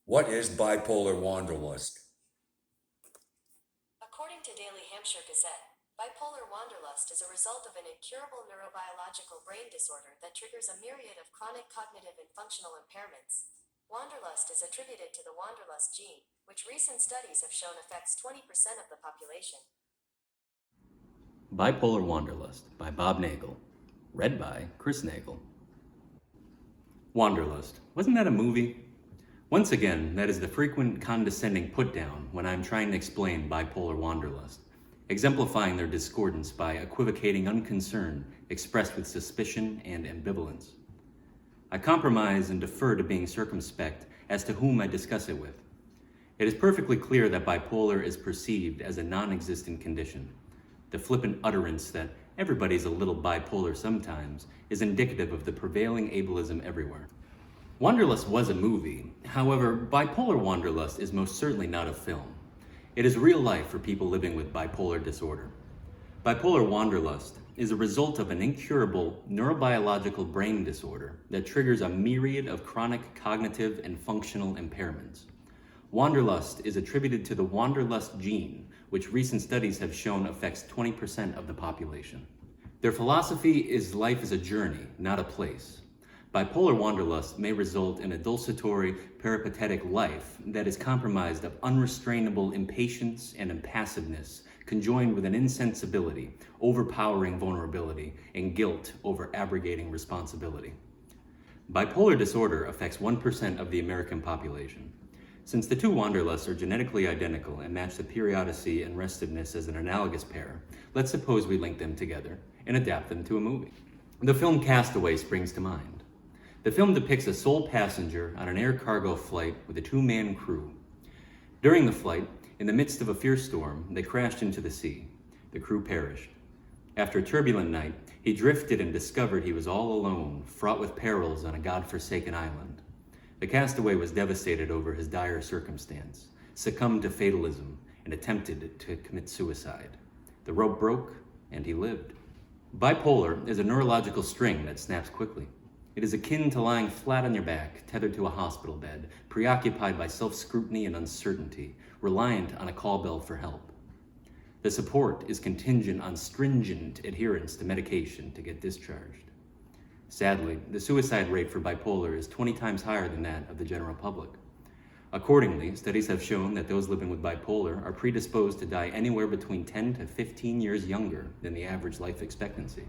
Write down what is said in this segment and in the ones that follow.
What is bipolar wanderlust? According to Daily Hampshire Gazette, bipolar wanderlust is a result of an incurable neurobiological brain disorder that triggers a myriad of chronic cognitive and functional impairments. Wanderlust is attributed to the wanderlust gene, which recent studies have shown affects 20% of the population. Bipolar Wanderlust by Bob Nagle. Read by Chris Nagle. Wanderlust. Wasn't that a movie? Once again, that is the frequent condescending put-down when I'm trying to explain bipolar wanderlust, exemplifying their discordance by equivocating unconcern expressed with suspicion and ambivalence. I compromise and defer to being circumspect as to whom I discuss it with. It is perfectly clear that bipolar is perceived as a non-existent condition. The flippant utterance that everybody's a little bipolar sometimes is indicative of the prevailing ableism everywhere. Wanderlust was a movie. However, Bipolar Wanderlust is most certainly not a film. It is real life for people living with bipolar disorder. Bipolar Wanderlust is a result of an incurable neurobiological brain disorder that triggers a myriad of chronic cognitive and functional impairments. Wanderlust is attributed to the wanderlust gene, which recent studies have shown affects 20% of the population. Their philosophy is life is a journey, not a place. Bipolar wanderlust may result in a desultory, peripatetic life that is compromised of unrestrainable impatience and impassiveness, conjoined with an insensibility, overpowering vulnerability, and guilt over abrogating responsibility. Bipolar disorder affects 1% of the American population. Since the two wanderlusts are genetically identical and match the periodicity and restiveness as an analogous pair, let's suppose we link them together and adapt them to a movie. The film Castaway springs to mind. The film depicts a sole passenger on an air cargo flight with a two-man crew. During the flight, in the midst of a fierce storm, they crashed into the sea. The crew perished. After a turbulent night, he drifted and discovered he was all alone, fraught with perils on a god-forsaken island. The castaway was devastated over his dire circumstance, succumbed to fatalism, and attempted to commit suicide. The rope broke, and he lived. Bipolar is a neurological string that snaps quickly. It is akin to lying flat on your back, tethered to a hospital bed, preoccupied by self-scrutiny and uncertainty, reliant on a call bell for help. The support is contingent on stringent adherence to medication to get discharged. Sadly, the suicide rate for bipolar is 20 times higher than that of the general public. Accordingly, studies have shown that those living with bipolar are predisposed to die anywhere between 10 to 15 years younger than the average life expectancy.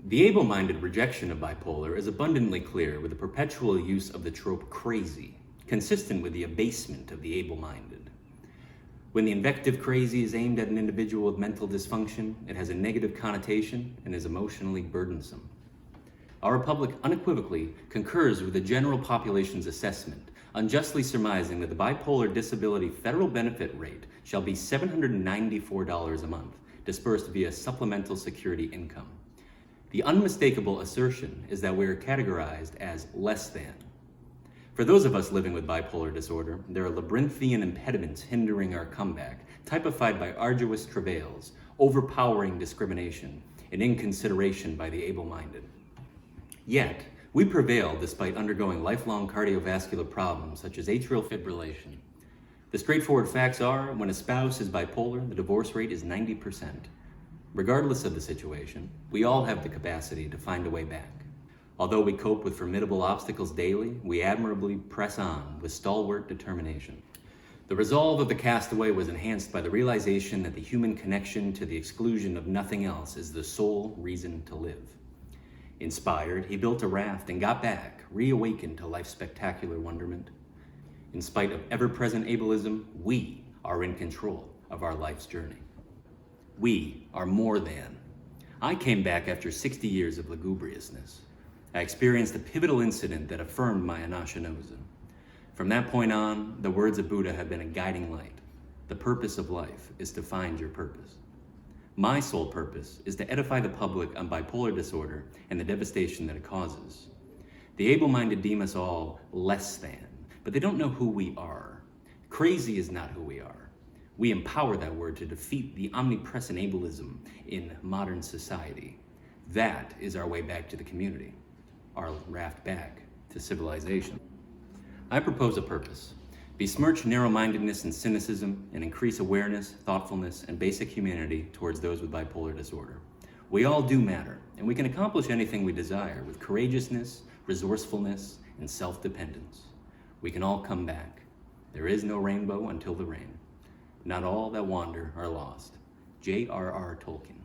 The able-minded rejection of bipolar is abundantly clear with the perpetual use of the trope crazy, consistent with the abasement of the able-minded. When the invective crazy is aimed at an individual with mental dysfunction, it has a negative connotation and is emotionally burdensome. Our public unequivocally concurs with the general population's assessment, unjustly surmising that the bipolar disability federal benefit rate shall be $794 a month, dispersed via supplemental security income. The unmistakable assertion is that we are categorized as less than. For those of us living with bipolar disorder, there are labyrinthian impediments hindering our comeback, typified by arduous travails, overpowering discrimination, and inconsideration by the able-minded. Yet, we prevail despite undergoing lifelong cardiovascular problems such as atrial fibrillation. The straightforward facts are, when a spouse is bipolar, the divorce rate is 90%. Regardless of the situation, we all have the capacity to find a way back. Although we cope with formidable obstacles daily, we admirably press on with stalwart determination. The resolve of the castaway was enhanced by the realization that the human connection to the exclusion of nothing else is the sole reason to live. Inspired, he built a raft and got back, reawakened to life's spectacular wonderment. In spite of ever-present ableism, we are in control of our life's journey. We are more than. I came back after 60 years of lugubriousness. I experienced a pivotal incident that affirmed my anashinosa. From that point on, the words of Buddha have been a guiding light. The purpose of life is to find your purpose. My sole purpose is to edify the public on bipolar disorder and the devastation that it causes. The able-minded deem us all less than, but they don't know who we are. Crazy is not who we are. We empower that word to defeat the omnipresent ableism in modern society. That is our way back to the community, our raft back to civilization. I propose a purpose. Besmirch narrow-mindedness and cynicism and increase awareness, thoughtfulness, and basic humanity towards those with bipolar disorder. We all do matter, and we can accomplish anything we desire with courageousness, resourcefulness, and self-dependence. We can all come back. There is no rainbow until the rain. Not all that wander are lost. J.R.R. Tolkien.